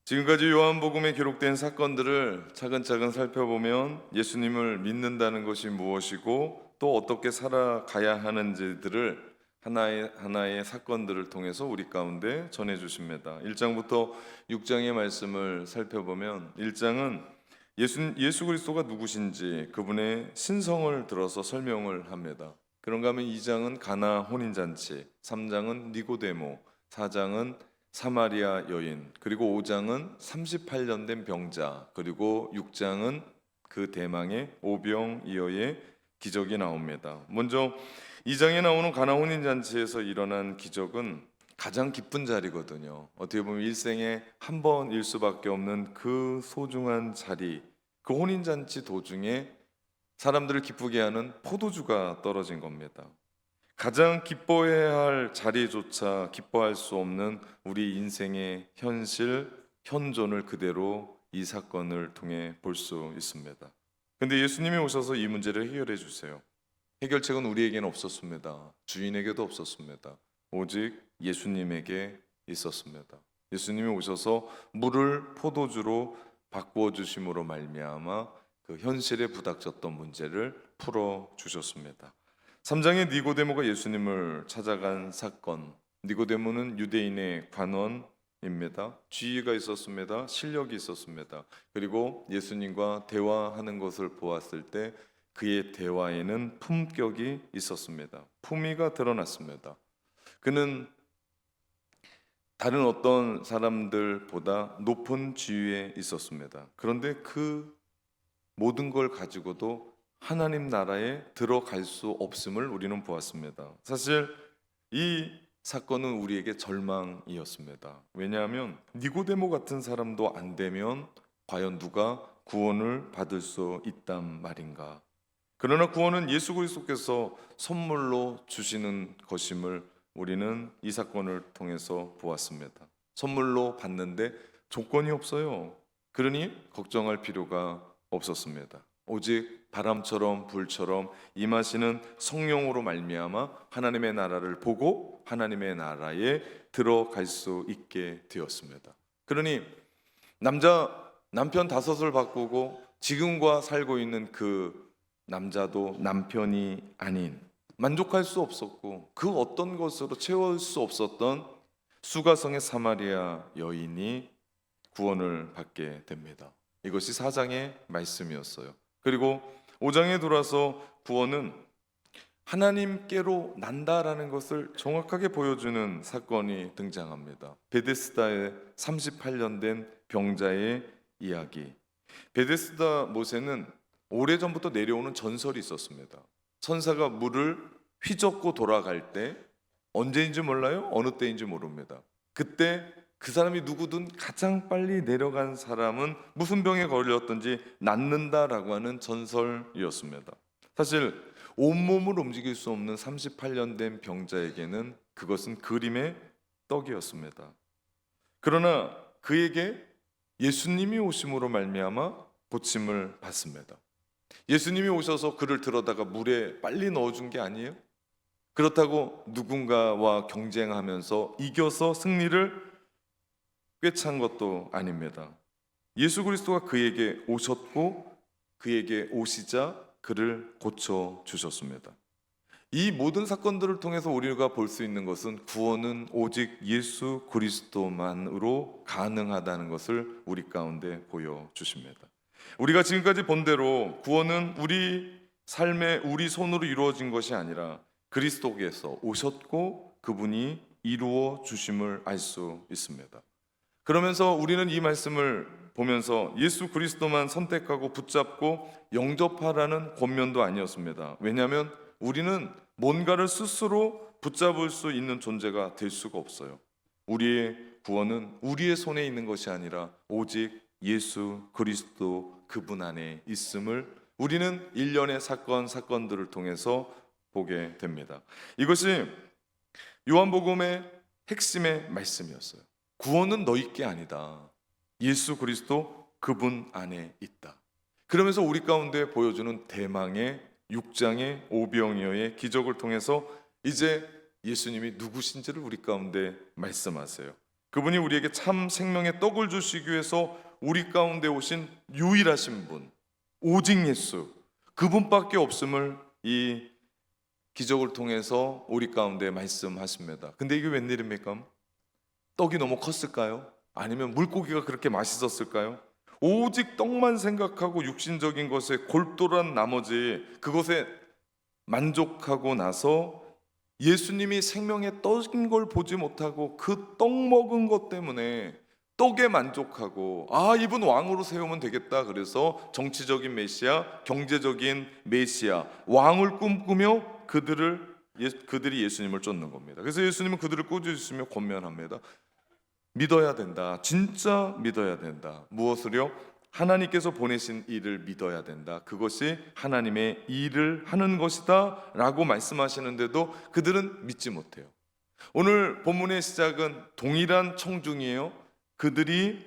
지금까지 요한복음에 기록된 사건들을 차근차근 살펴보면 예수님을 믿는다는 것이 무엇이고 또 어떻게 살아가야 하는지들을 하나의 사건들을 통해서 우리 가운데 전해 주십니다. 1장부터 6장의 말씀을 살펴보면 1장은 예수 그리스도가 누구신지 그분의 신성을 들어서 설명을 합니다. 그런가 하면 2장은 가나 혼인잔치, 3장은 니고데모, 4장은 사마리아 여인, 그리고 5장은 38년 된 병자, 그리고 6장은 그 대망의 오병이어의 기적이 나옵니다. 먼저 2장에 나오는 가나 혼인잔치에서 일어난 기적은 가장 기쁜 자리거든요. 어떻게 보면 일생에 한 번일 수밖에 없는 그 소중한 자리, 그 혼인잔치 도중에 사람들을 기쁘게 하는 포도주가 떨어진 겁니다. 가장 기뻐해야 할 자리조차 기뻐할 수 없는 우리 인생의 현실, 현존을 그대로 이 사건을 통해 볼 수 있습니다. 근데 예수님이 오셔서 이 문제를 해결해 주세요. 해결책은 우리에게는 없었습니다. 주인에게도 없었습니다. 오직 예수님에게 있었습니다. 예수님이 오셔서 물을 포도주로 바꾸어 주심으로 말미암아 그 현실에 부닥쳤던 문제를 풀어 주셨습니다. 3장의 니고데모가 예수님을 찾아간 사건. 니고데모는 유대인의 관원입니다. 지위가 있었습니다. 실력이 있었습니다. 그리고 예수님과 대화하는 것을 보았을 때 그의 대화에는 품격이 있었습니다. 품위가 드러났습니다. 그는 다른 어떤 사람들보다 높은 지위에 있었습니다. 그런데 그 모든 걸 가지고도 하나님 나라에 들어갈 수 없음을 우리는 보았습니다. 사실 이 사건은 우리에게 절망이었습니다. 왜냐하면 니고데모 같은 사람도 안 되면 과연 누가 구원을 받을 수 있단 말인가? 그러나 구원은 예수 그리스도께서 선물로 주시는 것임을 우리는 이 사건을 통해서 보았습니다. 선물로 받는데 조건이 없어요. 그러니 걱정할 필요가 없었습니다. 오직 바람처럼 불처럼 임하시는 성령으로 말미암아 하나님의 나라를 보고 하나님의 나라에 들어갈 수 있게 되었습니다. 그러니 남편 5을 바꾸고 지금과 살고 있는 그 남자도 남편이 아닌, 만족할 수 없었고 그 어떤 것으로 채울 수 없었던 수가성의 사마리아 여인이 구원을 받게 됩니다. 이것이 4장의 말씀이었어요. 그리고 5장에 돌아서 구원은 하나님께로 난다라는 것을 정확하게 보여주는 사건이 등장합니다. 베데스다의 38년 된 병자의 이야기. 베데스다 못에는 오래전부터 내려오는 전설이 있었습니다. 천사가 물을 휘젓고 돌아갈 때 언제인지 몰라요? 어느 때인지 모릅니다. 그때 그 사람이 누구든 가장 빨리 내려간 사람은 무슨 병에 걸렸든지 낫는다라고 하는 전설이었습니다. 사실 온몸을 움직일 수 없는 38년 된 병자에게는 그것은 그림의 떡이었습니다. 그러나 그에게 예수님이 오심으로 말미암아 고침을 받습니다. 예수님이 오셔서 그를 들어다가 물에 빨리 넣어준 게 아니에요. 그렇다고 누군가와 경쟁하면서 이겨서 승리를 꿰찬 것도 아닙니다. 예수 그리스도가 그에게 오셨고 그에게 오시자 그를 고쳐 주셨습니다. 이 모든 사건들을 통해서 우리가 볼 수 있는 것은 구원은 오직 예수 그리스도만으로 가능하다는 것을 우리 가운데 보여주십니다. 우리가 지금까지 본 대로 구원은 우리 삶에 우리 손으로 이루어진 것이 아니라 그리스도께서 오셨고 그분이 이루어 주심을 알 수 있습니다. 그러면서 우리는 이 말씀을 보면서 예수 그리스도만 선택하고 붙잡고 영접하라는 권면도 아니었습니다. 왜냐하면 우리는 뭔가를 스스로 붙잡을 수 있는 존재가 될 수가 없어요. 우리의 구원은 우리의 손에 있는 것이 아니라 오직 예수 그리스도 그분 안에 있음을 우리는 일련의 사건들을 통해서 보게 됩니다. 이것이 요한복음의 핵심의 말씀이었어요. 구원은 너희께 아니다. 예수 그리스도 그분 안에 있다. 그러면서 우리 가운데 보여주는 대망의 6장의 오병이어의 기적을 통해서 이제 예수님이 누구신지를 우리 가운데 말씀하세요. 그분이 우리에게 참 생명의 떡을 주시기 위해서 우리 가운데 오신 유일하신 분, 오직 예수, 그분밖에 없음을 이 기적을 통해서 우리 가운데 말씀하십니다. 근데 이게 웬일입니까? 떡이 너무 컸을까요? 아니면 물고기가 그렇게 맛있었을까요? 오직 떡만 생각하고 육신적인 것에 골똘한 나머지 그것에 만족하고 나서 예수님이 생명의 떡인 걸 보지 못하고 그 떡 먹은 것 때문에 떡에 만족하고 이분 왕으로 세우면 되겠다, 그래서 정치적인 메시아, 경제적인 메시아, 왕을 꿈꾸며 그들이 예수님을 쫓는 겁니다. 그래서 예수님은 그들을 꾸짖으시며 권면합니다. 믿어야 된다. 진짜 믿어야 된다. 무엇을요? 하나님께서 보내신 일을 믿어야 된다. 그것이 하나님의 일을 하는 것이다 라고 말씀하시는데도 그들은 믿지 못해요. 오늘 본문의 시작은 동일한 청중이에요. 그들이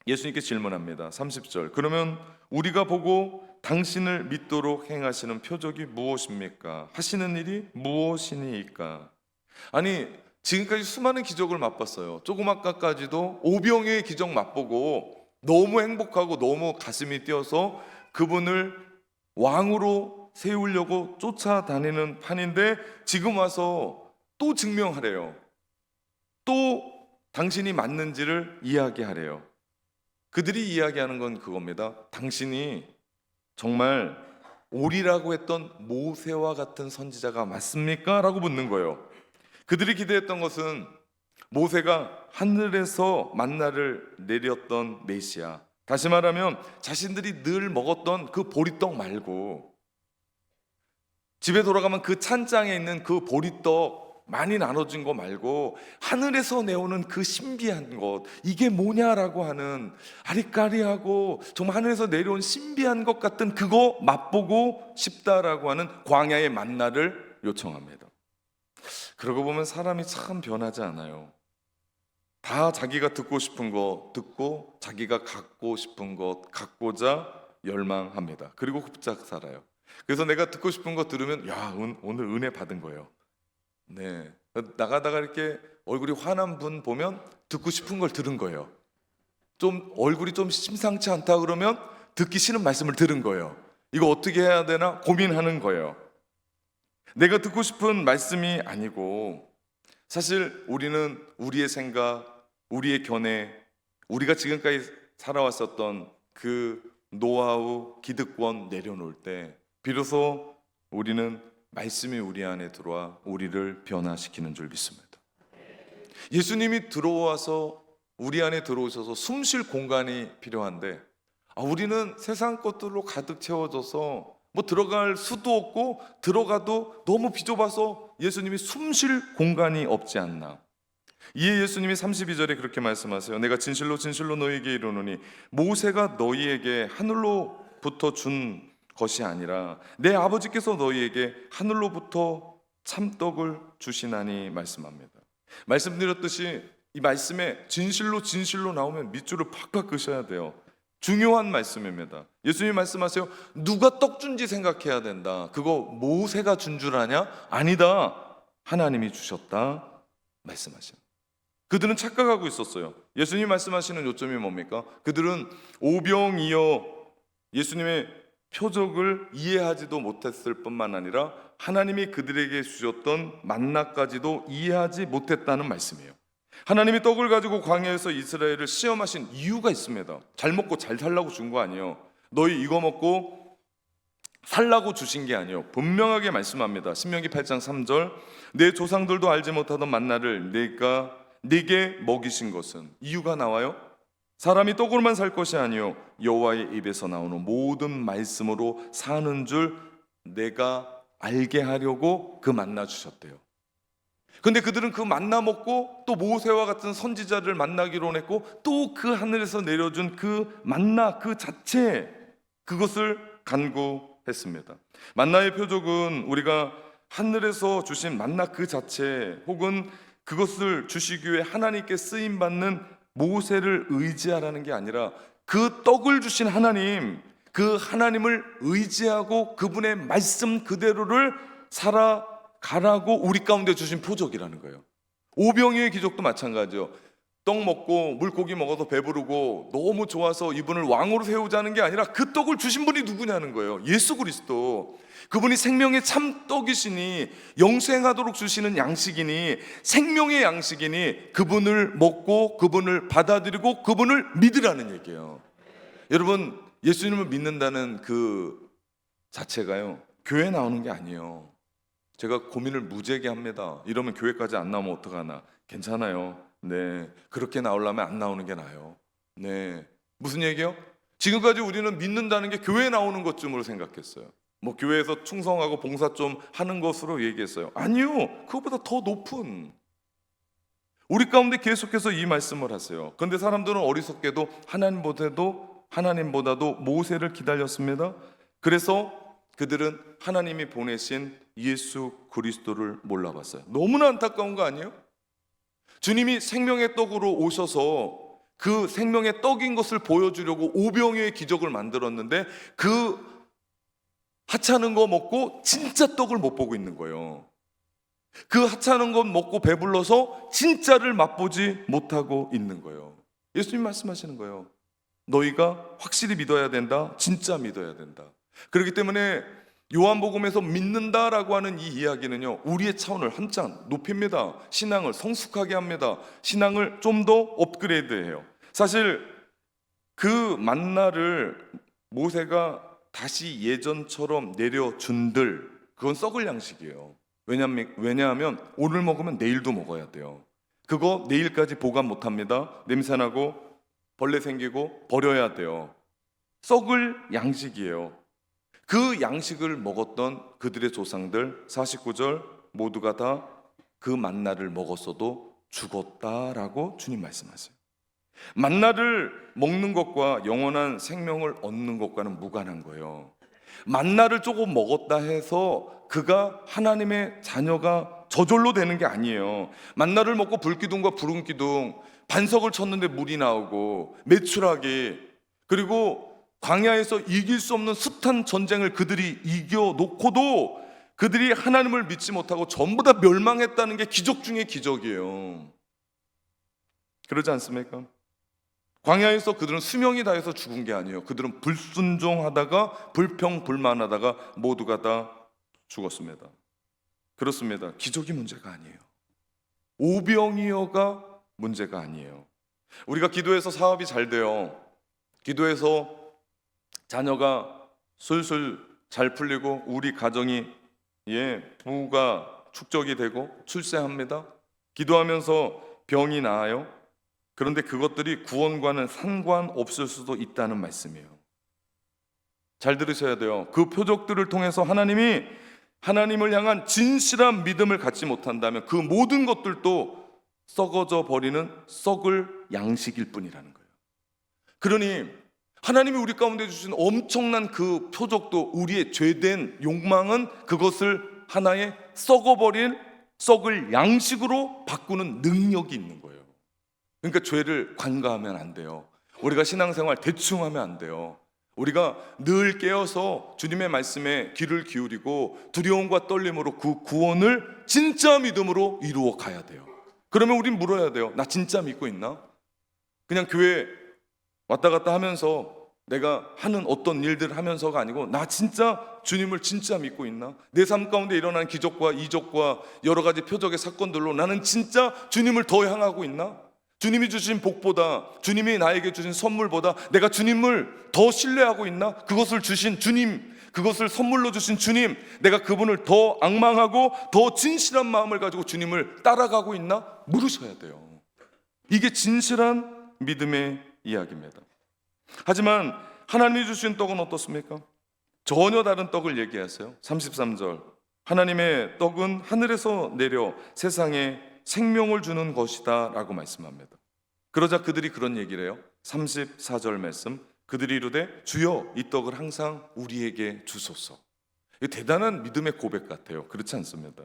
예수님께 질문합니다. 30절. 그러면 우리가 보고 당신을 믿도록 행하시는 표적이 무엇입니까? 하시는 일이 무엇이니까? 아니, 지금까지 수많은 기적을 맛봤어요. 조금 아까까지도 오병이의 기적 맛보고 너무 행복하고 너무 가슴이 뛰어서 그분을 왕으로 세우려고 쫓아다니는 판인데 지금 와서 또 증명하래요. 또 당신이 맞는지를 이야기하래요. 그들이 이야기하는 건 그겁니다. 당신이 정말 오리라고 했던 모세와 같은 선지자가 맞습니까? 라고 묻는 거예요. 그들이 기대했던 것은 모세가 하늘에서 만나를 내렸던 메시아, 다시 말하면 자신들이 늘 먹었던 그 보리떡 말고 집에 돌아가면 그 찬장에 있는 그 보리떡 많이 나눠진 거 말고 하늘에서 내오는 그 신비한 것, 이게 뭐냐라고 하는, 아리까리하고 정말 하늘에서 내려온 신비한 것 같은 그거 맛보고 싶다라고 하는 광야의 만나를 요청합니다. 그러고 보면 사람이 참 변하지 않아요. 다 자기가 듣고 싶은 거 듣고 자기가 갖고 싶은 것 갖고자 열망합니다. 그리고 흡작 살아요. 그래서 내가 듣고 싶은 거 들으면 오늘 은혜 받은 거예요. 네, 나가다가 이렇게 얼굴이 화난 분 보면 듣고 싶은 걸 들은 거예요. 좀 얼굴이 좀 심상치 않다 그러면 듣기 싫은 말씀을 들은 거예요. 이거 어떻게 해야 되나 고민하는 거예요. 내가 듣고 싶은 말씀이 아니고, 사실 우리는 우리의 생각, 우리의 견해, 우리가 지금까지 살아왔었던 그 노하우, 기득권 내려놓을 때 비로소 우리는 말씀이 우리 안에 들어와 우리를 변화시키는 줄 믿습니다. 예수님이 들어와서 우리 안에 들어오셔서 숨 쉴 공간이 필요한데 우리는 세상 것들로 가득 채워져서 들어갈 수도 없고 들어가도 너무 비좁아서 예수님이 숨 쉴 공간이 없지 않나. 이에 예수님이 32절에 그렇게 말씀하세요. 내가 진실로 진실로 너희에게 이르노니 모세가 너희에게 하늘로부터 준 것이 아니라 내 아버지께서 너희에게 하늘로부터 참떡을 주시나니 말씀합니다. 말씀드렸듯이 이 말씀에 진실로 진실로 나오면 밑줄을 팍팍 그셔야 돼요. 중요한 말씀입니다. 예수님이 말씀하세요. 누가 떡 준지 생각해야 된다. 그거 모세가 준 줄 아냐? 아니다. 하나님이 주셨다 말씀하십니다. 그들은 착각하고 있었어요. 예수님이 말씀하시는 요점이 뭡니까? 그들은 오병이어 예수님의 표적을 이해하지도 못했을 뿐만 아니라 하나님이 그들에게 주셨던 만나까지도 이해하지 못했다는 말씀이에요. 하나님이 떡을 가지고 광야에서 이스라엘을 시험하신 이유가 있습니다. 잘 먹고 잘 살라고 준 거 아니에요. 너희 이거 먹고 살라고 주신 게 아니에요. 분명하게 말씀합니다. 신명기 8장 3절 내 조상들도 알지 못하던 만나를 네게 먹이신 것은, 이유가 나와요. 사람이 떡으로만 살 것이 아니요 여호와의 입에서 나오는 모든 말씀으로 사는 줄 내가 알게 하려고 그 만나 주셨대요. 근데 그들은 그 만나 먹고 또 모세와 같은 선지자를 만나기로 했고 또 그 하늘에서 내려준 그 만나 그 자체, 그것을 간구했습니다. 만나의 표적은 우리가 하늘에서 주신 만나 그 자체 혹은 그것을 주시기 위해 하나님께 쓰임받는 모세를 의지하라는 게 아니라 그 떡을 주신 하나님, 그 하나님을 의지하고 그분의 말씀 그대로를 살아가라고 우리 가운데 주신 표적이라는 거예요. 오병이의 기적도 마찬가지요. 떡 먹고 물고기 먹어서 배부르고 너무 좋아서 이분을 왕으로 세우자는 게 아니라 그 떡을 주신 분이 누구냐는 거예요. 예수 그리스도. 그분이 생명의 참 떡이시니 영생하도록 주시는 양식이니 생명의 양식이니 그분을 먹고 그분을 받아들이고 그분을 믿으라는 얘기예요. 여러분, 예수님을 믿는다는 그 자체가요, 교회에 나오는 게 아니에요. 제가 고민을 무지하게 합니다. 이러면 교회까지 안 나오면 어떡하나. 괜찮아요. 네, 그렇게 나오려면 안 나오는 게 나아요. 네, 무슨 얘기요? 지금까지 우리는 믿는다는 게 교회에 나오는 것쯤으로 생각했어요. 뭐 교회에서 충성하고 봉사 좀 하는 것으로 얘기했어요. 아니요, 그것보다 더 높은, 우리 가운데 계속해서 이 말씀을 하세요. 그런데 사람들은 어리석게도 하나님보다도 모세를 기다렸습니다. 그래서 그들은 하나님이 보내신 예수 그리스도를 몰라봤어요. 너무나 안타까운 거 아니에요? 주님이 생명의 떡으로 오셔서 그 생명의 떡인 것을 보여주려고 오병이어의 기적을 만들었는데 그 하찮은 거 먹고 진짜 떡을 못 보고 있는 거예요. 그 하찮은 것 먹고 배불러서 진짜를 맛보지 못하고 있는 거예요. 예수님 말씀하시는 거예요. 너희가 확실히 믿어야 된다. 진짜 믿어야 된다. 그렇기 때문에 요한복음에서 믿는다라고 하는 이 이야기는요, 우리의 차원을 한참 높입니다. 신앙을 성숙하게 합니다. 신앙을 좀 더 업그레이드해요. 사실 그 만나를 모세가 다시 예전처럼 내려준들, 그건 썩을 양식이에요. 왜냐하면 오늘 먹으면 내일도 먹어야 돼요. 그거 내일까지 보관 못합니다. 냄새나고 벌레 생기고 버려야 돼요. 썩을 양식이에요. 그 양식을 먹었던 그들의 조상들 49절 모두가 다 그 만나를 먹었어도 죽었다라고 주님 말씀하세요. 만나를 먹는 것과 영원한 생명을 얻는 것과는 무관한 거예요. 만나를 조금 먹었다 해서 그가 하나님의 자녀가 저절로 되는 게 아니에요. 만나를 먹고 불기둥과 부름기둥, 반석을 쳤는데 물이 나오고 메추라기, 그리고 광야에서 이길 수 없는 숱한 전쟁을 그들이 이겨놓고도 그들이 하나님을 믿지 못하고 전부 다 멸망했다는 게 기적 중의 기적이에요. 그러지 않습니까? 광야에서 그들은 수명이 다해서 죽은 게 아니에요. 그들은 불순종하다가 불평불만하다가 모두가 다 죽었습니다. 그렇습니다. 기적이 문제가 아니에요. 오병이어가 문제가 아니에요. 우리가 기도해서 사업이 잘 돼요. 기도해서 자녀가 술술 잘 풀리고 우리 가정이 부가 축적이 되고 출세합니다. 기도하면서 병이 나아요. 그런데 그것들이 구원과는 상관없을 수도 있다는 말씀이에요. 잘 들으셔야 돼요. 그 표적들을 통해서 하나님을 향한 진실한 믿음을 갖지 못한다면 그 모든 것들도 썩어져 버리는 썩을 양식일 뿐이라는 거예요. 그러니 하나님이 우리 가운데 주신 엄청난 그 표적도 우리의 죄된 욕망은 그것을 하나의 썩어버릴 썩을 양식으로 바꾸는 능력이 있는 거예요. 그러니까 죄를 관가하면 안 돼요. 우리가 신앙생활 대충 하면 안 돼요. 우리가 늘 깨어서 주님의 말씀에 귀를 기울이고 두려움과 떨림으로 그 구원을 진짜 믿음으로 이루어 가야 돼요. 그러면 우린 물어야 돼요. 나 진짜 믿고 있나? 그냥 교회 왔다 갔다 하면서 내가 하는 어떤 일들을 하면서가 아니고 나 진짜 주님을 진짜 믿고 있나? 내 삶 가운데 일어난 기적과 이적과 여러 가지 표적의 사건들로 나는 진짜 주님을 더 향하고 있나? 주님이 주신 복보다, 주님이 나에게 주신 선물보다 내가 주님을 더 신뢰하고 있나? 그것을 주신 주님, 그것을 선물로 주신 주님, 내가 그분을 더 앙망하고 더 진실한 마음을 가지고 주님을 따라가고 있나? 물으셔야 돼요. 이게 진실한 믿음의 이야기입니다. 하지만 하나님이 주신 떡은 어떻습니까? 전혀 다른 떡을 얘기하세요. 33절, 하나님의 떡은 하늘에서 내려 세상에 생명을 주는 것이다 라고 말씀합니다. 그러자 그들이 그런 얘기를 해요. 34절 말씀, 그들이 이르되 주여 이 떡을 항상 우리에게 주소서. 이거 대단한 믿음의 고백 같아요. 그렇지 않습니다.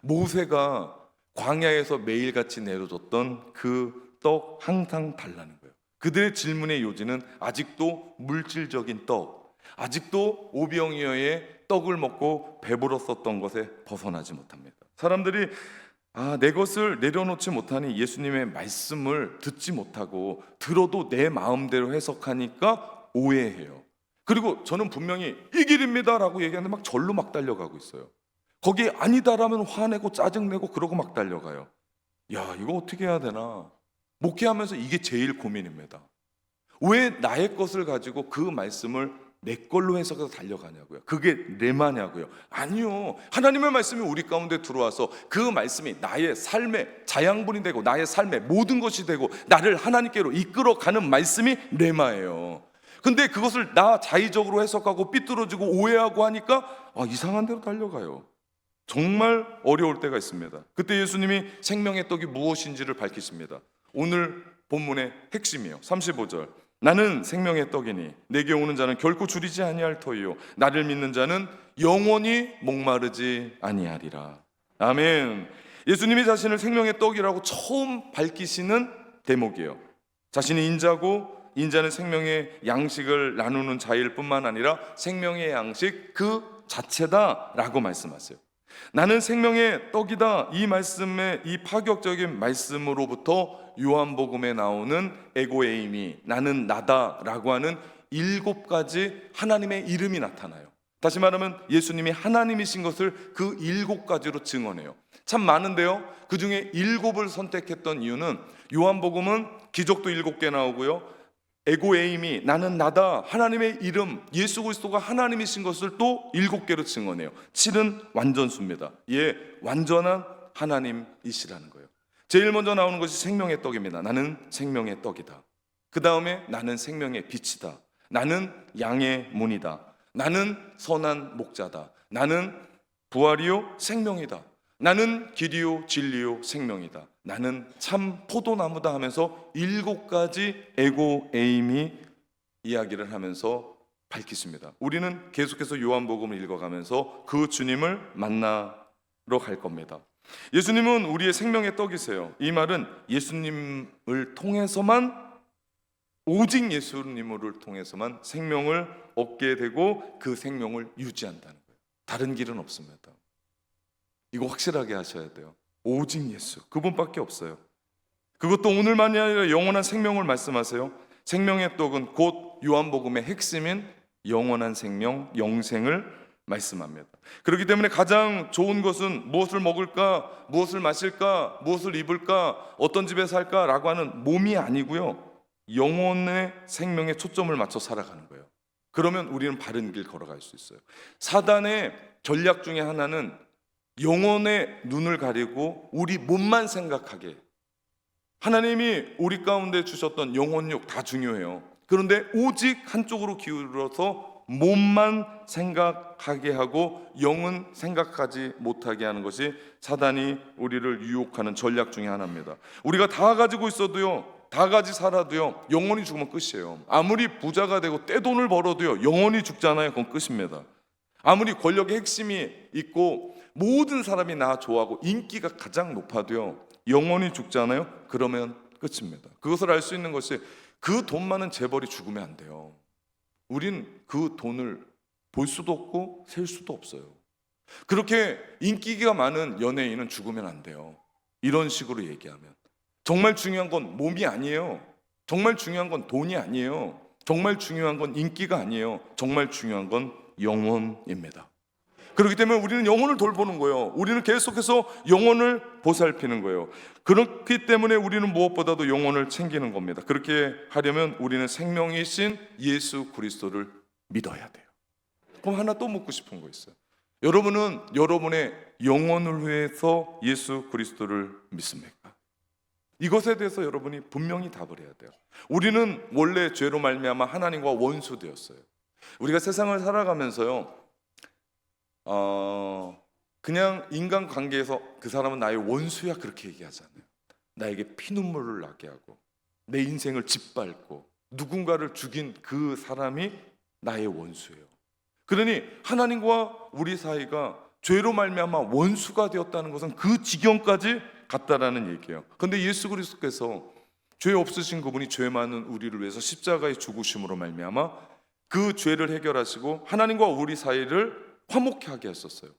모세가 광야에서 매일같이 내려줬던 그 떡 항상 달라는 거예요. 그들의 질문의 요지는 아직도 물질적인 떡, 아직도 오병이어의 떡을 먹고 배불렀었던 것에 벗어나지 못합니다. 사람들이 내 것을 내려놓지 못하니 예수님의 말씀을 듣지 못하고 들어도 내 마음대로 해석하니까 오해해요. 그리고 저는 분명히 이 길입니다 라고 얘기하는데 막 절로 막 달려가고 있어요. 거기에 아니다라면 화내고 짜증내고 그러고 막 달려가요. 야, 이거 어떻게 해야 되나? 목회하면서 이게 제일 고민입니다. 왜 나의 것을 가지고 그 말씀을 내 걸로 해석해서 달려가냐고요. 그게 내마냐고요. 아니요, 하나님의 말씀이 우리 가운데 들어와서 그 말씀이 나의 삶의 자양분이 되고 나의 삶의 모든 것이 되고 나를 하나님께로 이끌어가는 말씀이 레마예요. 근데 그것을 나 자의적으로 해석하고 삐뚤어지고 오해하고 하니까 이상한 데로 달려가요. 정말 어려울 때가 있습니다. 그때 예수님이 생명의 떡이 무엇인지를 밝히십니다. 오늘 본문의 핵심이에요. 35절. 나는 생명의 떡이니 내게 오는 자는 결코 줄이지 아니할 터이요 나를 믿는 자는 영원히 목마르지 아니하리라. 아멘. 예수님이 자신을 생명의 떡이라고 처음 밝히시는 대목이에요. 자신이 인자고 인자는 생명의 양식을 나누는 자일 뿐만 아니라 생명의 양식 그 자체다라고 말씀하세요. 나는 생명의 떡이다. 이 말씀의 이 파격적인 말씀으로부터 요한복음에 나오는 에고에이미, 나는 나다라고 하는 7가지 하나님의 이름이 나타나요. 다시 말하면 예수님이 하나님이신 것을 그 7가지로 증언해요. 참 많은데요, 그 중에 7을 선택했던 이유는 요한복음은 기적도 7개 나오고요, 에고에이미, 나는 나다, 하나님의 이름, 예수 그리스도가 하나님이신 것을 또 7개로 증언해요. 7은 완전수입니다. 완전한 하나님이시라는 거예요. 제일 먼저 나오는 것이 생명의 떡입니다. 나는 생명의 떡이다. 그 다음에 나는 생명의 빛이다. 나는 양의 문이다. 나는 선한 목자다. 나는 부활이요 생명이다. 나는 길이요 진리요 생명이다. 나는 참 포도나무다 하면서 7가지 에고에이미 이야기를 하면서 밝히십니다. 우리는 계속해서 요한복음을 읽어가면서 그 주님을 만나러 갈 겁니다. 예수님은 우리의 생명의 떡이세요. 이 말은 예수님을 통해서만, 오직 예수님을 통해서만 생명을 얻게 되고 그 생명을 유지한다는 거예요. 다른 길은 없습니다. 이거 확실하게 하셔야 돼요. 오직 예수, 그분밖에 없어요. 그것도 오늘만이 아니라 영원한 생명을 말씀하세요. 생명의 떡은 곧 요한복음의 핵심인 영원한 생명, 영생을 말씀합니다. 그렇기 때문에 가장 좋은 것은 무엇을 먹을까, 무엇을 마실까, 무엇을 입을까, 어떤 집에 살까라고 하는 몸이 아니고요, 영혼의 생명에 초점을 맞춰 살아가는 거예요. 그러면 우리는 바른 길 걸어갈 수 있어요. 사단의 전략 중에 하나는 영혼의 눈을 가리고 우리 몸만 생각하게. 하나님이 우리 가운데 주셨던 영혼육 다 중요해요. 그런데 오직 한쪽으로 기울어서 몸만 생각하게 하고 영은 생각하지 못하게 하는 것이 사단이 우리를 유혹하는 전략 중에 하나입니다. 우리가 다 가지고 있어도요, 다 가지 살아도요, 영원히 죽으면 끝이에요. 아무리 부자가 되고 떼돈을 벌어도요, 영원히 죽잖아요. 그건 끝입니다. 아무리 권력의 핵심이 있고 모든 사람이 나 좋아하고 인기가 가장 높아도요, 영원히 죽잖아요. 그러면 끝입니다. 그것을 알 수 있는 것이 그 돈 많은 재벌이 죽으면 안 돼요. 우린 그 돈을 볼 수도 없고 셀 수도 없어요. 그렇게 인기가 많은 연예인은 죽으면 안 돼요. 이런 식으로 얘기하면 정말 중요한 건 몸이 아니에요. 정말 중요한 건 돈이 아니에요. 정말 중요한 건 인기가 아니에요. 정말 중요한 건 영혼입니다. 그렇기 때문에 우리는 영혼을 돌보는 거예요. 우리는 계속해서 영혼을 보살피는 거예요. 그렇기 때문에 우리는 무엇보다도 영혼을 챙기는 겁니다. 그렇게 하려면 우리는 생명이신 예수 그리스도를 믿어야 돼요. 그럼 하나 또 묻고 싶은 거 있어요. 여러분은 여러분의 영혼을 위해서 예수 그리스도를 믿습니까? 이것에 대해서 여러분이 분명히 답을 해야 돼요. 우리는 원래 죄로 말미암아 하나님과 원수되었어요. 우리가 세상을 살아가면서요, 그냥 인간관계에서 그 사람은 나의 원수야 그렇게 얘기하잖아요. 나에게 피눈물을 나게 하고 내 인생을 짓밟고 누군가를 죽인 그 사람이 나의 원수예요. 그러니 하나님과 우리 사이가 죄로 말미암아 원수가 되었다는 것은 그 지경까지 갔다라는 얘기예요. 그런데 예수 그리스도께서 죄 없으신 그분이 죄 많은 우리를 위해서 십자가에 죽으심으로 말미암아 그 죄를 해결하시고 하나님과 우리 사이를 화목하게 했었어요.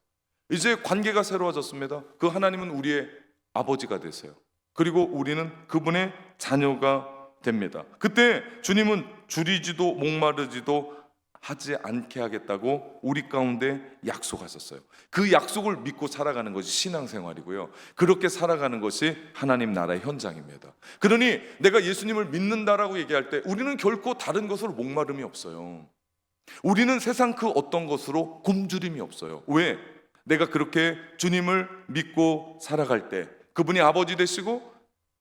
이제 관계가 새로워졌습니다. 그 하나님은 우리의 아버지가 되세요. 그리고 우리는 그분의 자녀가 됩니다. 그때 주님은 줄이지도 목마르지도 하지 않게 하겠다고 우리 가운데 약속하셨어요. 그 약속을 믿고 살아가는 것이 신앙생활이고요. 그렇게 살아가는 것이 하나님 나라의 현장입니다. 그러니 내가 예수님을 믿는다라고 얘기할 때 우리는 결코 다른 것으로 목마름이 없어요. 우리는 세상 그 어떤 것으로 굶주림이 없어요. 왜? 내가 그렇게 주님을 믿고 살아갈 때 그분이 아버지 되시고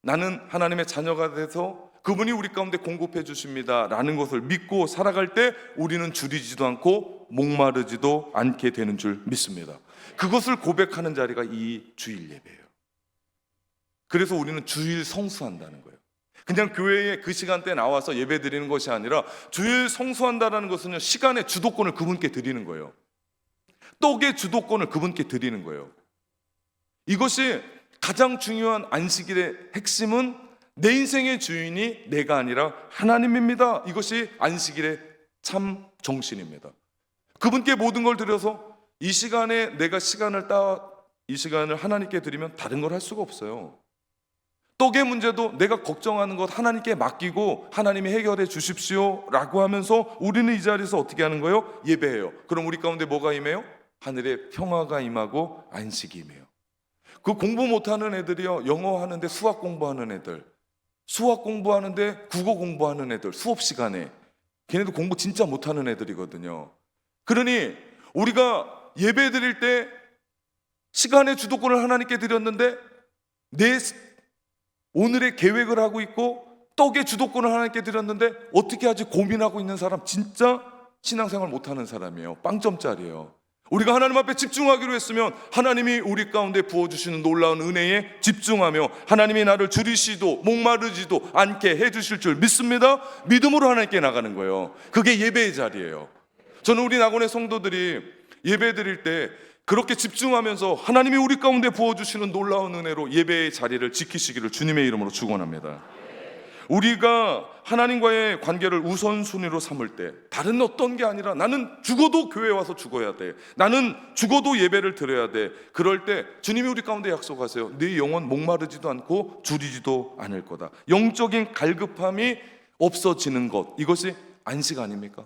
나는 하나님의 자녀가 돼서 그분이 우리 가운데 공급해 주십니다 라는 것을 믿고 살아갈 때 우리는 줄이지도 않고 목마르지도 않게 되는 줄 믿습니다. 그것을 고백하는 자리가 이 주일 예배예요. 그래서 우리는 주일 성수한다는 거예요. 그냥 교회에 그 시간대에 나와서 예배 드리는 것이 아니라 주일 성수한다는 것은 시간의 주도권을 그분께 드리는 거예요. 떡의 주도권을 그분께 드리는 거예요. 이것이 가장 중요한 안식일의 핵심은 내 인생의 주인이 내가 아니라 하나님입니다. 이것이 안식일의 참 정신입니다. 그분께 모든 걸 드려서 이 시간에 내가 이 시간을 하나님께 드리면 다른 걸 할 수가 없어요. 떡의 문제도 내가 걱정하는 것 하나님께 맡기고 하나님이 해결해 주십시오 라고 하면서 우리는 이 자리에서 어떻게 하는 거예요? 예배해요. 그럼 우리 가운데 뭐가 임해요? 하늘의 평화가 임하고 안식이 임해요. 그 공부 못하는 애들이요, 영어 하는데 수학 공부하는 애들, 수학 공부하는데 국어 공부하는 애들, 수업 시간에 걔네도 공부 진짜 못하는 애들이거든요. 그러니 우리가 예배 드릴 때 시간의 주도권을 하나님께 드렸는데 내 오늘의 계획을 하고 있고 떡의 주도권을 하나님께 드렸는데 어떻게 하지 고민하고 있는 사람 진짜 신앙생활 못하는 사람이에요. 빵점짜리예요. 우리가 하나님 앞에 집중하기로 했으면 하나님이 우리 가운데 부어주시는 놀라운 은혜에 집중하며 하나님이 나를 줄이시도 목마르지도 않게 해주실 줄 믿습니다. 믿음으로 하나님께 나가는 거예요. 그게 예배의 자리예요. 저는 우리 낙원의 성도들이 예배 드릴 때 그렇게 집중하면서 하나님이 우리 가운데 부어주시는 놀라운 은혜로 예배의 자리를 지키시기를 주님의 이름으로 축원합니다. 우리가 하나님과의 관계를 우선순위로 삼을 때 다른 어떤 게 아니라 나는 죽어도 교회에 와서 죽어야 돼, 나는 죽어도 예배를 드려야 돼. 그럴 때 주님이 우리 가운데 약속하세요. 네 영혼 목마르지도 않고 줄이지도 않을 거다. 영적인 갈급함이 없어지는 것, 이것이 안식 아닙니까?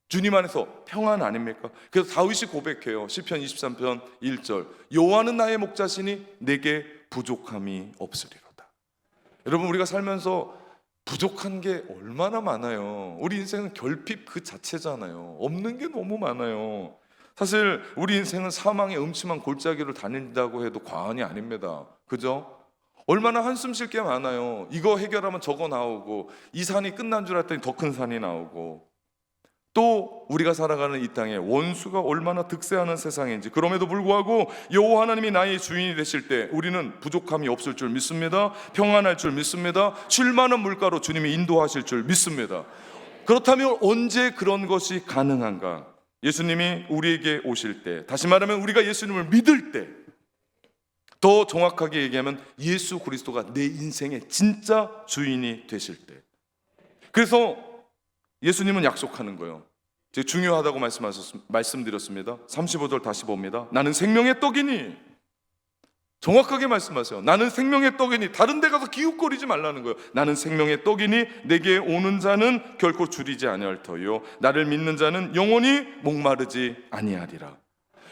주님 안에서 평안 아닙니까? 그래서 다윗이 고백해요. 시편 23편 1절 여호와는 나의 목자시니 내게 부족함이 없으리로다. 여러분, 우리가 살면서 부족한 게 얼마나 많아요. 우리 인생은 결핍 그 자체잖아요. 없는 게 너무 많아요. 사실 우리 인생은 사망의 음침한 골짜기를 다닌다고 해도 과언이 아닙니다. 그죠? 얼마나 한숨 쉴 게 많아요. 이거 해결하면 저거 나오고, 이 산이 끝난 줄 알았더니 더 큰 산이 나오고, 또 우리가 살아가는 이 땅에 원수가 얼마나 득세하는 세상인지. 그럼에도 불구하고 여호와 하나님이 나의 주인이 되실 때 우리는 부족함이 없을 줄 믿습니다. 평안할 줄 믿습니다. 쉴 만한 물가로 주님이 인도하실 줄 믿습니다. 그렇다면 언제 그런 것이 가능한가? 예수님이 우리에게 오실 때, 다시 말하면 우리가 예수님을 믿을 때, 더 정확하게 얘기하면 예수 그리스도가 내 인생의 진짜 주인이 되실 때. 그래서 예수님은 약속하는 거예요. 제가 중요하다고 말씀드렸습니다. 35절 다시 봅니다. 나는 생명의 떡이니, 정확하게 말씀하세요. 나는 생명의 떡이니, 다른 데 가서 기웃거리지 말라는 거예요. 나는 생명의 떡이니 내게 오는 자는 결코 줄이지 아니할 터요 나를 믿는 자는 영원히 목마르지 아니하리라.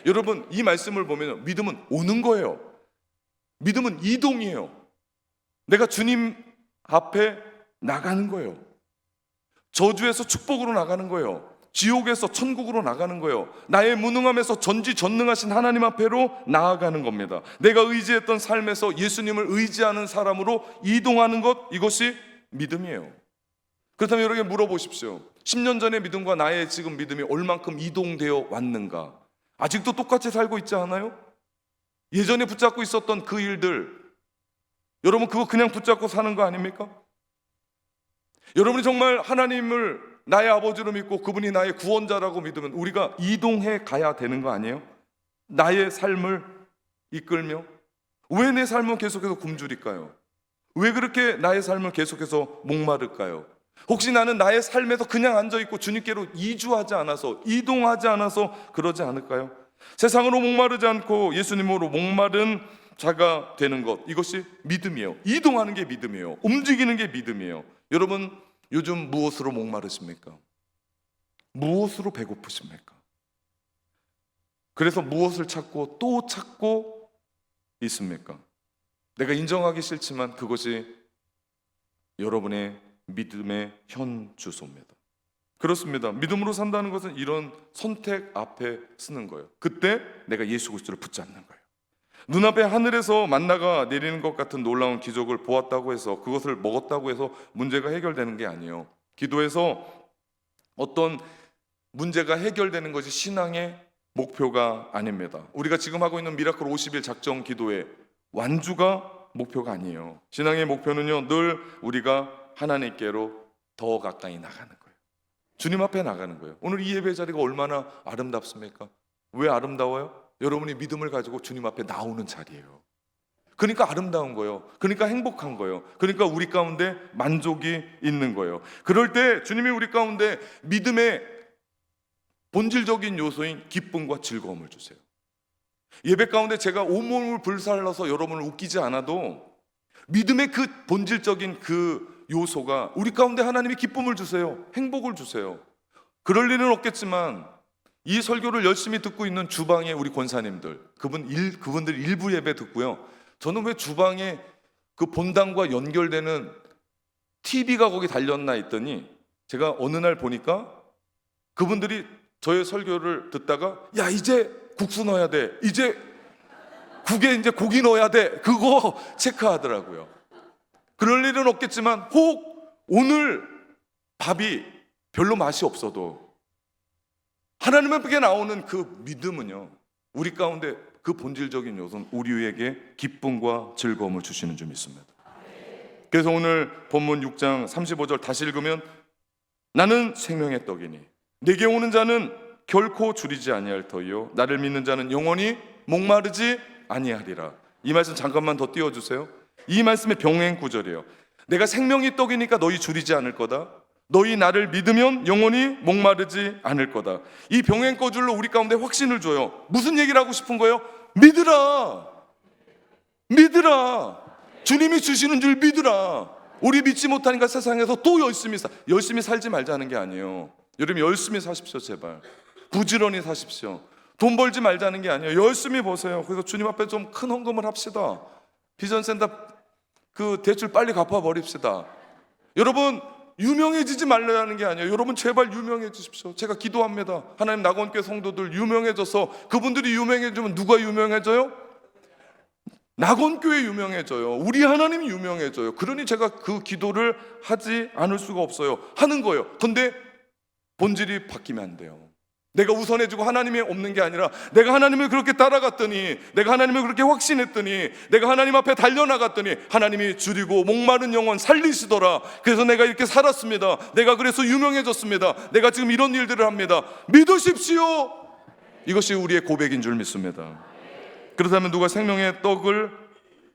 여러분, 이 말씀을 보면 믿음은 오는 거예요. 믿음은 이동이에요. 내가 주님 앞에 나가는 거예요. 저주에서 축복으로 나가는 거예요. 지옥에서 천국으로 나가는 거예요. 나의 무능함에서 전지전능하신 하나님 앞에로 나아가는 겁니다. 내가 의지했던 삶에서 예수님을 의지하는 사람으로 이동하는 것, 이것이 믿음이에요. 그렇다면 여러분에게 물어보십시오. 10년 전의 믿음과 나의 지금 믿음이 얼만큼 이동되어 왔는가? 아직도 똑같이 살고 있지 않아요? 예전에 붙잡고 있었던 그 일들, 여러분 그거 그냥 붙잡고 사는 거 아닙니까? 여러분이 정말 하나님을 나의 아버지로 믿고 그분이 나의 구원자라고 믿으면 우리가 이동해 가야 되는 거 아니에요? 나의 삶을 이끌며. 왜 내 삶은 계속해서 굶주릴까요? 왜 그렇게 나의 삶을 계속해서 목마를까요? 혹시 나는 나의 삶에서 그냥 앉아있고 주님께로 이주하지 않아서, 이동하지 않아서 그러지 않을까요? 세상으로 목마르지 않고 예수님으로 목마른 자가 되는 것, 이것이 믿음이에요. 이동하는 게 믿음이에요. 움직이는 게 믿음이에요. 여러분, 요즘 무엇으로 목마르십니까? 무엇으로 배고프십니까? 그래서 무엇을 찾고 또 찾고 있습니까? 내가 인정하기 싫지만 그것이 여러분의 믿음의 현 주소입니다. 그렇습니다. 믿음으로 산다는 것은 이런 선택 앞에 쓰는 거예요. 그때 내가 예수 그리스도를 붙잡는 거예요. 눈앞에 하늘에서 만나가 내리는 것 같은 놀라운 기적을 보았다고 해서, 그것을 먹었다고 해서 문제가 해결되는 게 아니에요. 기도에서 어떤 문제가 해결되는 것이 신앙의 목표가 아닙니다. 우리가 지금 하고 있는 미라클 50일 작정 기도의 완주가 목표가 아니에요. 신앙의 목표는요, 늘 우리가 하나님께로 더 가까이 나가는 거예요. 주님 앞에 나가는 거예요. 오늘 이 예배 자리가 얼마나 아름답습니까? 왜 아름다워요? 여러분이 믿음을 가지고 주님 앞에 나오는 자리예요. 그러니까 아름다운 거예요. 그러니까 행복한 거예요. 그러니까 우리 가운데 만족이 있는 거예요. 그럴 때 주님이 우리 가운데 믿음의 본질적인 요소인 기쁨과 즐거움을 주세요. 예배 가운데 제가 온몸을 불살라서 여러분을 웃기지 않아도 믿음의 그 본질적인 그 요소가 우리 가운데 하나님이 기쁨을 주세요. 행복을 주세요. 그럴 일은 없겠지만 이 설교를 열심히 듣고 있는 주방의 우리 권사님들, 그분들 일부 예배 듣고요, 저는 왜 주방에 그 본당과 연결되는 TV가 거기 달렸나 했더니 제가 어느 날 보니까 그분들이 저의 설교를 듣다가 야, 이제 국수 넣어야 돼, 이제 국에 이제 고기 넣어야 돼, 그거 체크하더라고요. 그럴 일은 없겠지만 혹 오늘 밥이 별로 맛이 없어도 하나님에게 나오는 그 믿음은요, 우리 가운데 그 본질적인 요소는 우리에게 기쁨과 즐거움을 주시는 줄 믿습니다. 그래서 오늘 본문 6장 35절 다시 읽으면 나는 생명의 떡이니 내게 오는 자는 결코 줄이지 아니할 터이요 나를 믿는 자는 영원히 목마르지 아니하리라. 이 말씀 잠깐만 더 띄워주세요. 이 말씀의 병행 구절이에요. 내가 생명이 떡이니까 너희 줄이지 않을 거다. 너희 나를 믿으면 영원히 목마르지 않을 거다. 이 병행 거줄로 우리 가운데 확신을 줘요. 무슨 얘기를 하고 싶은 거예요? 믿으라. 믿으라. 주님이 주시는 줄 믿으라. 우리 믿지 못하니까 세상에서 또 열심히 살지 말자는 게 아니에요. 여러분 열심히 사십시오. 제발 부지런히 사십시오. 돈 벌지 말자는 게 아니에요. 열심히 보세요. 그래서 주님 앞에 좀 큰 헌금을 합시다. 비전센터 그 대출 빨리 갚아버립시다. 여러분 유명해지지 말라는 게 아니에요. 여러분 제발 유명해지십시오. 제가 기도합니다. 하나님 낙원교회 성도들 유명해져서, 그분들이 유명해지면 누가 유명해져요? 낙원교회 유명해져요. 우리 하나님이 유명해져요. 그러니 제가 그 기도를 하지 않을 수가 없어요. 하는 거예요. 근데 본질이 바뀌면 안 돼요. 내가 우선해지고 하나님이 없는 게 아니라 내가 하나님을 그렇게 따라갔더니, 내가 하나님을 그렇게 확신했더니, 내가 하나님 앞에 달려나갔더니 하나님이 줄이고 목마른 영혼 살리시더라. 그래서 내가 이렇게 살았습니다. 내가 그래서 유명해졌습니다. 내가 지금 이런 일들을 합니다. 믿으십시오. 이것이 우리의 고백인 줄 믿습니다. 그렇다면 누가 생명의 떡을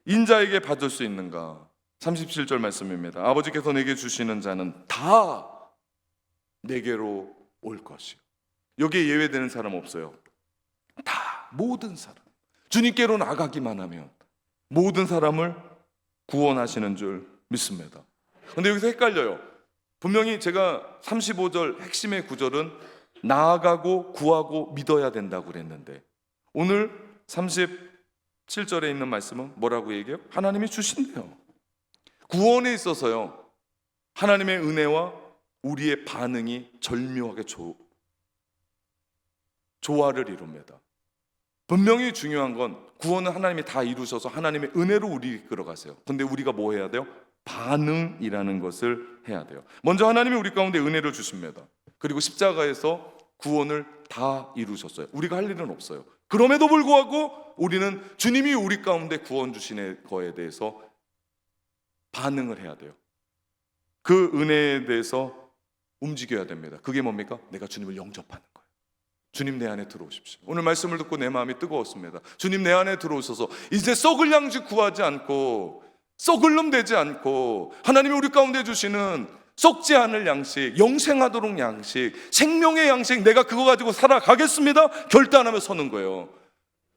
인자에게 받을 수 있는가? 37절 말씀입니다. 아버지께서 내게 주시는 자는 다 내게로 올 것이요. 여기에 예외되는 사람 없어요. 다, 모든 사람, 주님께로 나가기만 하면 모든 사람을 구원하시는 줄 믿습니다. 근데 여기서 헷갈려요. 분명히 제가 35절 핵심의 구절은 나아가고 구하고 믿어야 된다고 그랬는데 오늘 37절에 있는 말씀은 뭐라고 얘기해요? 하나님이 주신대요. 구원에 있어서요, 하나님의 은혜와 우리의 반응이 절묘하게 조화를 이룹니다. 분명히 중요한 건 구원은 하나님이 다 이루셔서 하나님의 은혜로 우리 이끌어가세요. 근데 우리가 뭐 해야 돼요? 반응이라는 것을 해야 돼요. 먼저 하나님이 우리 가운데 은혜를 주십니다. 그리고 십자가에서 구원을 다 이루셨어요. 우리가 할 일은 없어요. 그럼에도 불구하고 우리는 주님이 우리 가운데 구원 주신 거에 대해서 반응을 해야 돼요. 그 은혜에 대해서 움직여야 됩니다. 그게 뭡니까? 내가 주님을 영접하는 거예요. 주님 내 안에 들어오십시오. 오늘 말씀을 듣고 내 마음이 뜨거웠습니다. 주님 내 안에 들어오셔서 이제 썩을 양식 구하지 않고 썩을 놈 되지 않고 하나님이 우리 가운데 주시는 썩지 않을 양식, 영생하도록 양식, 생명의 양식, 내가 그거 가지고 살아가겠습니다 결단하며 서는 거예요.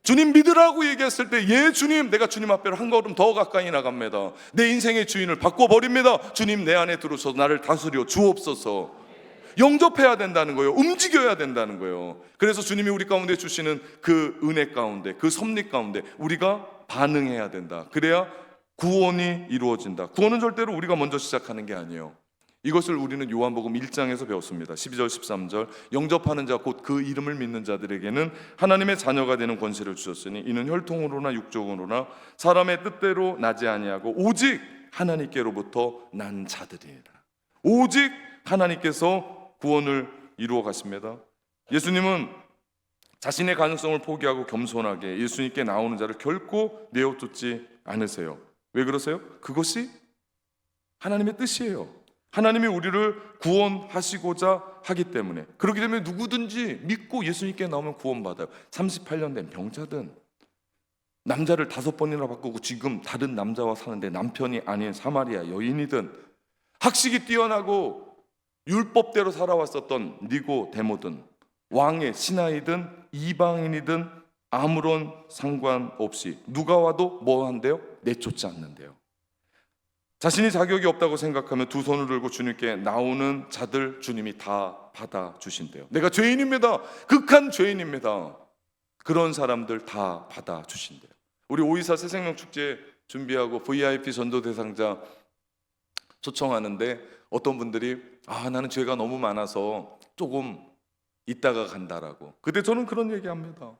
주님 믿으라고 얘기했을 때, 예 주님, 내가 주님 앞에 한 걸음 더 가까이 나갑니다. 내 인생의 주인을 바꿔버립니다. 주님 내 안에 들어서 나를 다스려 주옵소서. 영접해야 된다는 거예요. 움직여야 된다는 거예요. 그래서 주님이 우리 가운데 주시는 그 은혜 가운데, 그 섭리 가운데 우리가 반응해야 된다. 그래야 구원이 이루어진다. 구원은 절대로 우리가 먼저 시작하는 게 아니에요. 이것을 우리는 요한복음 1장에서 배웠습니다. 12절 13절, 영접하는 자 곧 그 이름을 믿는 자들에게는 하나님의 자녀가 되는 권세를 주셨으니 이는 혈통으로나 육적으로나 사람의 뜻대로 나지 아니하고 오직 하나님께로부터 난 자들이라. 오직 하나님께서 구원을 이루어 가십니다. 예수님은 자신의 가능성을 포기하고 겸손하게 예수님께 나오는 자를 결코 내어쫓지 않으세요. 왜 그러세요? 그것이 하나님의 뜻이에요. 하나님이 우리를 구원하시고자 하기 때문에. 그렇기 때문에 누구든지 믿고 예수님께 나오면 구원받아요. 38년 된 병자든, 남자를 5번이나 바꾸고 지금 다른 남자와 사는데 남편이 아닌 사마리아 여인이든, 학식이 뛰어나고 율법대로 살아왔었던 니고데모든, 왕의 신하이든 이방인이든 아무런 상관없이 누가 와도 뭐 한대요? 내쫓지 않는데요. 자신이 자격이 없다고 생각하면 두 손을 들고 주님께 나오는 자들 주님이 다 받아주신대요. 내가 죄인입니다. 극한 죄인입니다. 그런 사람들 다 받아주신대요. 우리 5.24 새생명 축제 준비하고 VIP 전도 대상자 초청하는데 어떤 분들이 나는 죄가 너무 많아서 조금 이따가 간다라고. 그때 저는 그런 얘기합니다.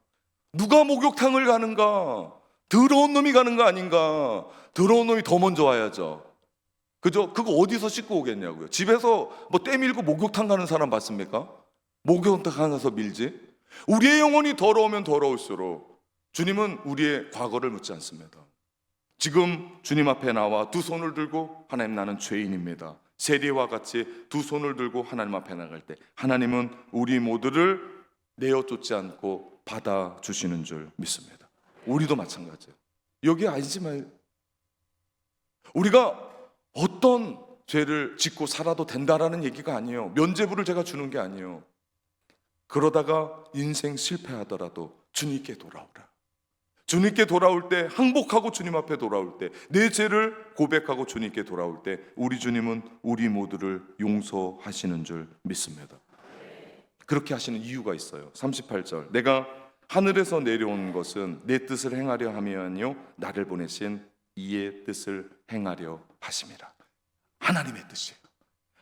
누가 목욕탕을 가는가? 더러운 놈이 가는 거 아닌가? 더러운 놈이 더 먼저 와야죠. 그죠? 그거 어디서 씻고 오겠냐고요. 집에서 뭐 때밀고 목욕탕 가는 사람 봤습니까? 목욕탕 가서 밀지. 우리의 영혼이 더러우면 더러울수록 주님은 우리의 과거를 묻지 않습니다. 지금 주님 앞에 나와 두 손을 들고 하나님 나는 죄인입니다. 세리와 같이 두 손을 들고 하나님 앞에 나갈 때 하나님은 우리 모두를 내어쫓지 않고 받아주시는 줄 믿습니다. 우리도 마찬가지예요. 여기 아니지만 우리가 어떤 죄를 짓고 살아도 된다라는 얘기가 아니에요. 면죄부를 제가 주는 게 아니에요. 그러다가 인생 실패하더라도 주님께 돌아오라. 주님께 돌아올 때, 항복하고 주님 앞에 돌아올 때, 내 죄를 고백하고 주님께 돌아올 때 우리 주님은 우리 모두를 용서하시는 줄 믿습니다. 그렇게 하시는 이유가 있어요. 38절, 내가 하늘에서 내려온 것은 내 뜻을 행하려 함이 아니요 나를 보내신 이의 뜻을 행하려 하심이라. 하나님의 뜻이에요.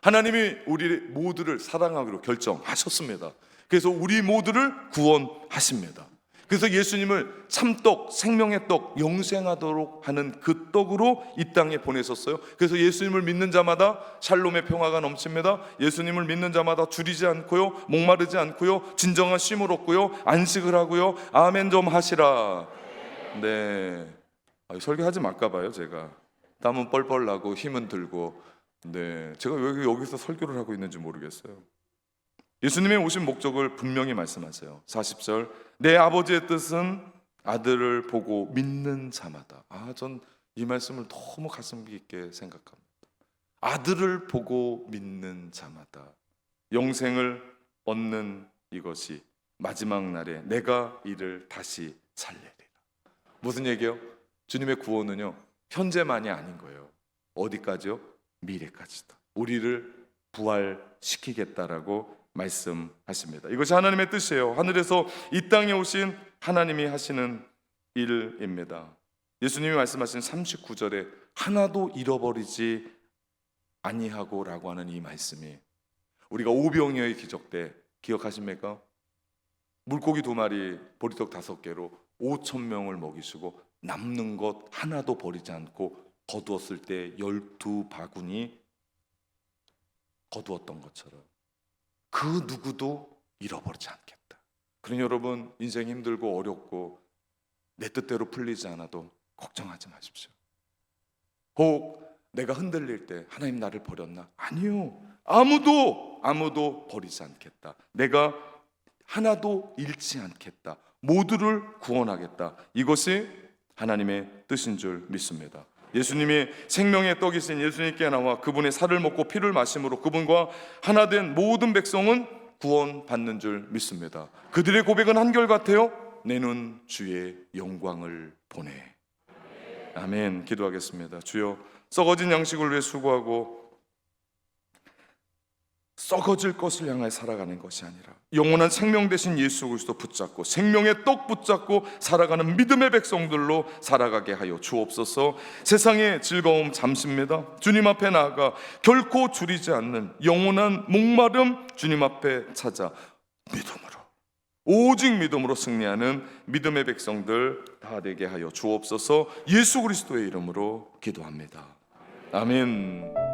하나님이 우리 모두를 사랑하기로 결정하셨습니다. 그래서 우리 모두를 구원하십니다. 그래서 예수님을 참떡, 생명의 떡, 영생하도록 하는 그 떡으로 이 땅에 보내셨어요. 그래서 예수님을 믿는 자마다 샬롬의 평화가 넘칩니다. 예수님을 믿는 자마다 줄이지 않고요, 목마르지 않고요, 진정한 쉼을 얻고요, 안식을 하고요. 아멘 좀 하시라. 네, 설교하지 말까 봐요. 제가 땀은 뻘뻘 나고 힘은 들고, 네, 제가 왜 여기서 설교를 하고 있는지 모르겠어요. 예수님의 오신 목적을 분명히 말씀하세요. 40절, 내 아버지의 뜻은 아들을 보고 믿는 자마다. 전 이 말씀을 너무 가슴 깊게 생각합니다. 아들을 보고 믿는 자마다 영생을 얻는 이것이 마지막 날에 내가 이를 다시 살리리라. 무슨 얘기요? 주님의 구원은요, 현재만이 아닌 거예요. 어디까지요? 미래까지다. 우리를 부활시키겠다라고 말씀하십니다. 이것이 하나님의 뜻이에요. 하늘에서 이 땅에 오신 하나님이 하시는 일입니다. 예수님이 말씀하신 39절에 하나도 잃어버리지 아니하고 라고 하는 이 말씀이, 우리가 오병이어의 기적 때 기억하십니까? 물고기 2마리 보리떡 5개로 5,000명을 먹이시고 남는 것 하나도 버리지 않고 거두었을 때 12바구니 거두었던 것처럼 그 누구도 잃어버리지 않겠다. 그러니 여러분, 인생 힘들고 어렵고 내 뜻대로 풀리지 않아도 걱정하지 마십시오. 혹 내가 흔들릴 때 하나님 나를 버렸나? 아니요. 아무도 버리지 않겠다. 내가 하나도 잃지 않겠다. 모두를 구원하겠다. 이것이 하나님의 뜻인 줄 믿습니다. 예수님이 생명의 떡이신 예수님께 나와 그분의 살을 먹고 피를 마심으로 그분과 하나 된 모든 백성은 구원받는 줄 믿습니다. 그들의 고백은 한결같아요. 내 눈 주의 영광을 보내. 아멘. 기도하겠습니다. 주여, 썩어진 양식을 위해 수고하고 썩어질 것을 향해 살아가는 것이 아니라 영원한 생명 되신 예수 그리스도 붙잡고 생명의 떡 붙잡고 살아가는 믿음의 백성들로 살아가게 하여 주옵소서. 세상의 즐거움 잠시입니다. 주님 앞에 나아가 결코 줄이지 않는 영원한 목마름 주님 앞에 찾아 믿음으로, 오직 믿음으로 승리하는 믿음의 백성들 다 되게 하여 주옵소서. 예수 그리스도의 이름으로 기도합니다. 아멘.